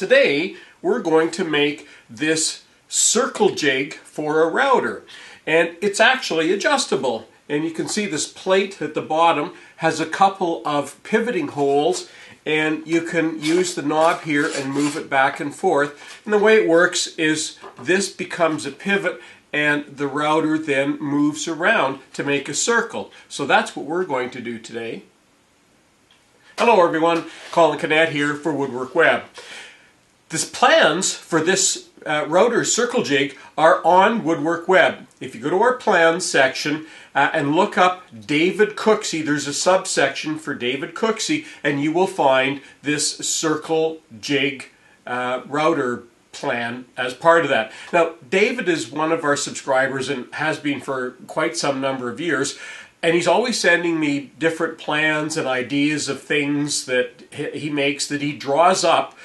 Today we're going to make this circle jig for a router, and it's actually adjustable. And you can see this plate at the bottom has a couple of pivoting holes, and you can use the knob here and move it back and forth. And the way it works is this becomes a pivot and the router then moves around to make a circle. So that's what we're going to do today. Hello everyone, Colin Canet here for WoodWorkWeb. The plans for this Router Circle Jig are on WoodWorkWeb. If you go to our plans section and look up David Cooksey, there's a subsection for David Cooksey, and you will find this Circle Jig router plan as part of that. Now, David is one of our subscribers and has been for quite some number of years, and he's always sending me different plans and ideas of things that he makes, that he draws up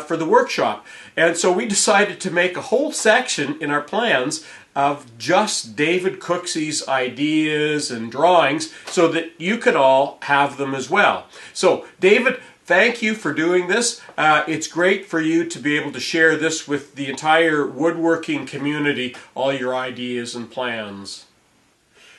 for the workshop. And so we decided to make a whole section in our plans of just David Cooksey's ideas and drawings so that you could all have them as well. So David, thank you for doing this. It's great for you to be able to share this with the entire woodworking community, all your ideas and plans.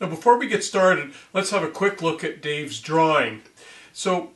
Now before we get started, let's have a quick look at Dave's drawing. So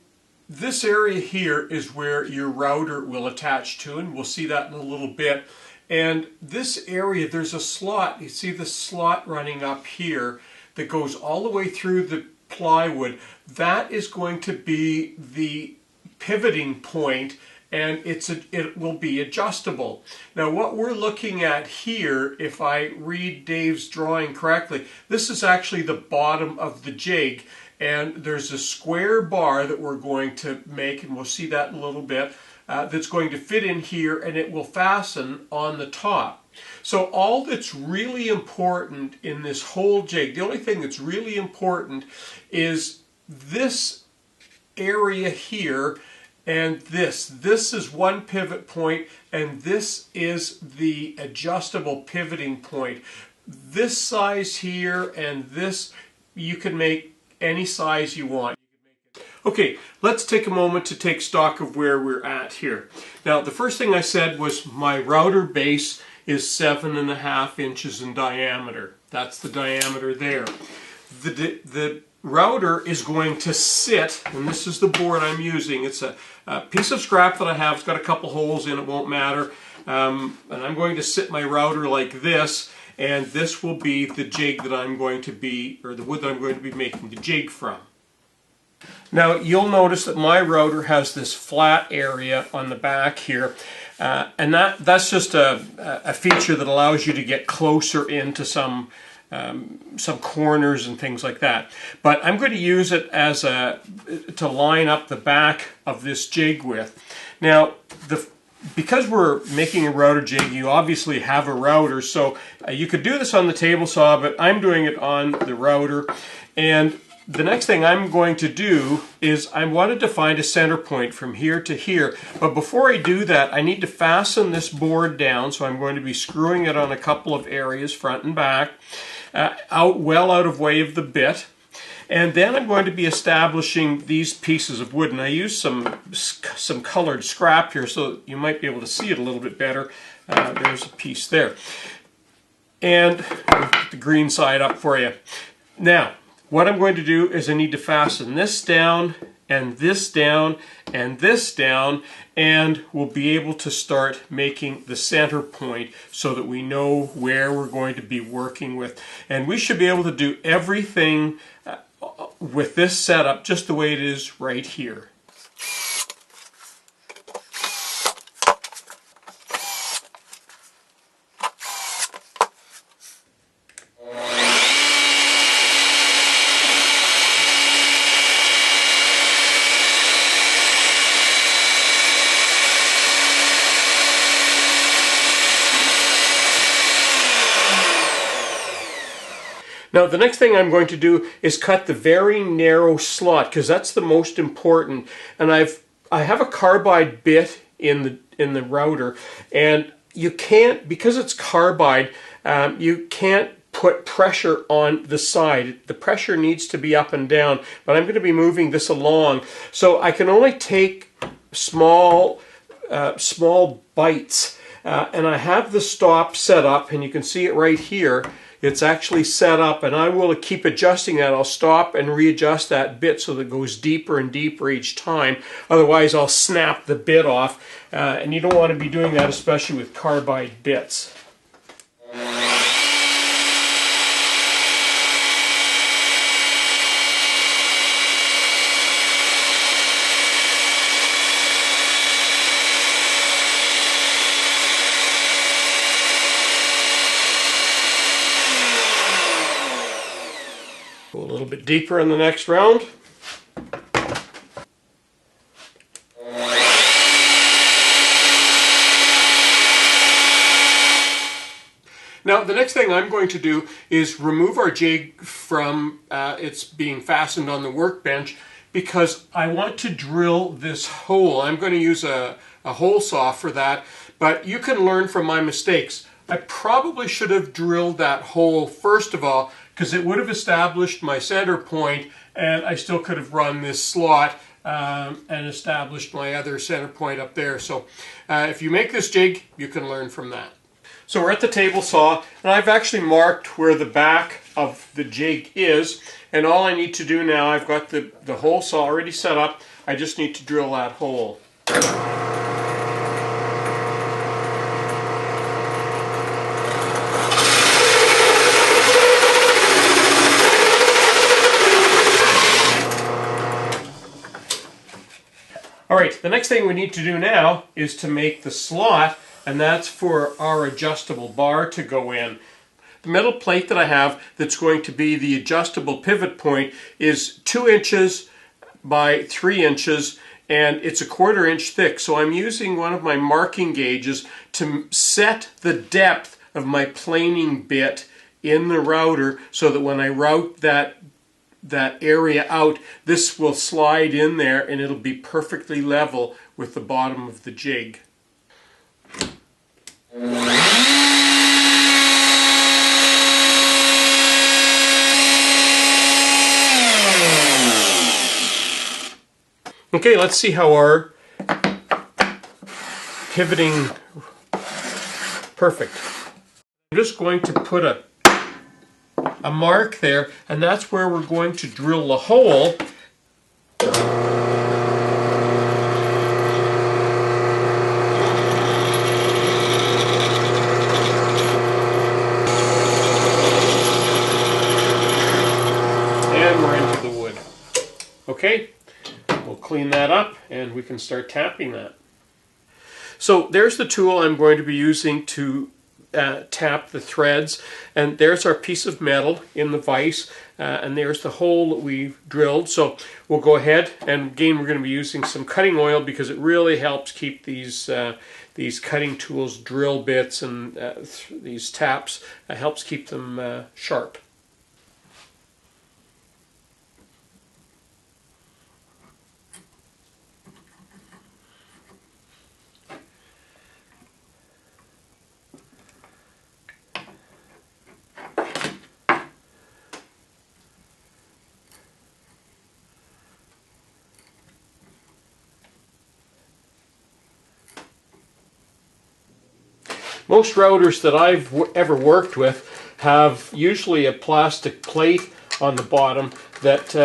this area here is where your router will attach to, and we'll see that in a little bit. And this area, there's a slot. You see the slot running up here that goes all the way through the plywood. That is going to be the pivoting point, and it will be adjustable. Now what we're looking at here, if I read Dave's drawing correctly, this is actually the bottom of the jig, and there's a square bar that we're going to make, and we'll see that in a little bit, that's going to fit in here, and it will fasten on the top. So all that's really important in this whole jig, the only thing that's really important is this area here and this. This is one pivot point, and this is the adjustable pivoting point. This size here and this, you can make any size you want. Okay, let's take a moment to take stock of where we're at here. Now, the first thing I said was my router base is 7.5 inches in diameter. That's the diameter there. The router is going to sit, and this is the board I'm using. It's a piece of scrap that I have. It's got a couple holes in it, won't matter. And I'm going to sit my router like this, and this will be the jig that I'm going to be, or the wood that I'm going to be making the jig from. Now you'll notice that my router has this flat area on the back here, and that's just a feature that allows you to get closer into some corners and things like that. But I'm going to use it as to line up the back of this jig with. Now because we're making a router jig, you obviously have a router, so you could do this on the table saw, but I'm doing it on the router. And the next thing I'm going to do is I wanted to find a center point from here to here. But before I do that, I need to fasten this board down, so I'm going to be screwing it on a couple of areas, front and back, well out of way of the bit. And then I'm going to be establishing these pieces of wood, and I use some colored scrap here so you might be able to see it a little bit better. There's a piece there. And I'll put the green side up for you. Now, what I'm going to do is I need to fasten this down, and this down, and this down, and we'll be able to start making the center point so that we know where we're going to be working with. And we should be able to do everything with this setup just the way it is right here. Now the next thing I'm going to do is cut the very narrow slot, because that's the most important. And I have a carbide bit in the router, and you can't, because it's carbide, you can't put pressure on the side. The pressure needs to be up and down, but I'm going to be moving this along, so I can only take small small bites. And I have the stop set up, and you can see it right here. It's actually set up, and I will keep adjusting that. I'll stop and readjust that bit so that it goes deeper and deeper each time. Otherwise, I'll snap the bit off, and you don't want to be doing that, especially with carbide bits. Go a little bit deeper in the next round. Now the next thing I'm going to do is remove our jig from it's being fastened on the workbench, because I want to drill this hole. I'm going to use a hole saw for that, but you can learn from my mistakes. I probably should have drilled that hole first of all, because it would have established my center point, and I still could have run this slot and established my other center point up there. So if you make this jig, you can learn from that. So we're at the table saw, and I've actually marked where the back of the jig is, and all I need to do now, I've got the hole saw already set up. I just need to drill that hole. Alright, the next thing we need to do now is to make the slot, and that's for our adjustable bar to go in. The metal plate that I have that's going to be the adjustable pivot point is 2 inches by 3 inches, and it's a 1/4 inch thick. So I'm using one of my marking gauges to set the depth of my planing bit in the router, so that when I route that area out, this will slide in there and it'll be perfectly level with the bottom of the jig. Okay, let's see how our pivoting, perfect. I'm just going to put a mark there, and that's where we're going to drill the hole. And we're into the wood. Okay, we'll clean that up and we can start tapping that. So there's the tool I'm going to be using to tap the threads, and there's our piece of metal in the vise, and there's the hole that we've drilled. So we'll go ahead, and again we're going to be using some cutting oil, because it really helps keep these cutting tools, drill bits, and these taps, helps keep them sharp. Most routers that I've ever worked with have usually a plastic plate on the bottom that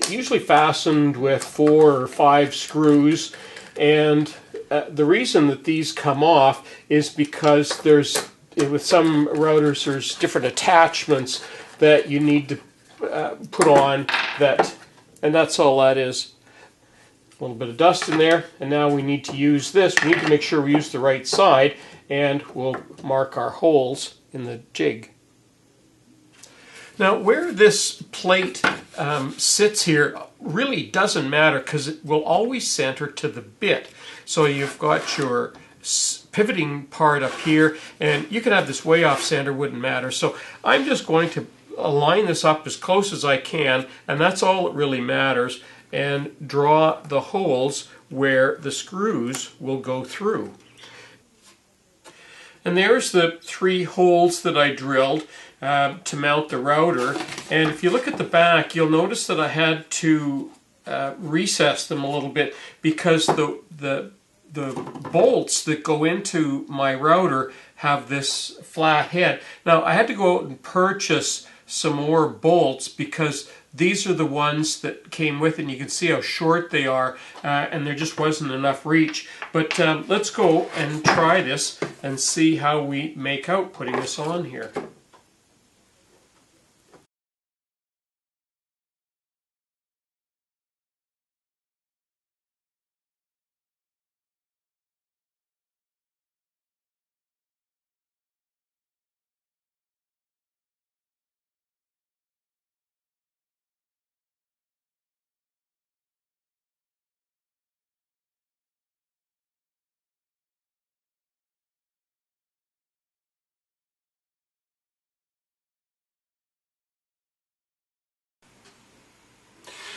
usually fastened with 4 or 5 screws, and the reason that these come off is because with some routers there's different attachments that you need to put on, and that's all that is. A little bit of dust in there, and now we need to use this. We need to make sure we use the right side, and we'll mark our holes in the jig. Now where this plate sits here really doesn't matter, because it will always center to the bit. So you've got your pivoting part up here, and you can have this way off center, wouldn't matter. So I'm just going to align this up as close as I can, and that's all that really matters, and draw the holes where the screws will go through. And there's the 3 holes that I drilled to mount the router. And if you look at the back, you'll notice that I had to recess them a little bit, because the the bolts that go into my router have this flat head. Now I had to go out and purchase some more bolts because these are the ones that came with it, and you can see how short they are, and there just wasn't enough reach. But let's go and try this and see how we make out putting this on here.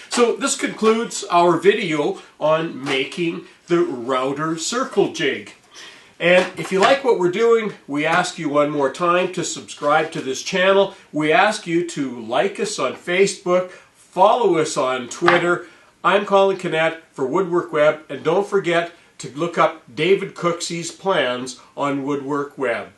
So this concludes our video on making the Router Circle Jig. And if you like what we're doing, we ask you one more time to subscribe to this channel. We ask you to like us on Facebook, follow us on Twitter. I'm Colin Kinnett for WoodWorkWeb, and don't forget to look up David Cooksey's plans on WoodWorkWeb.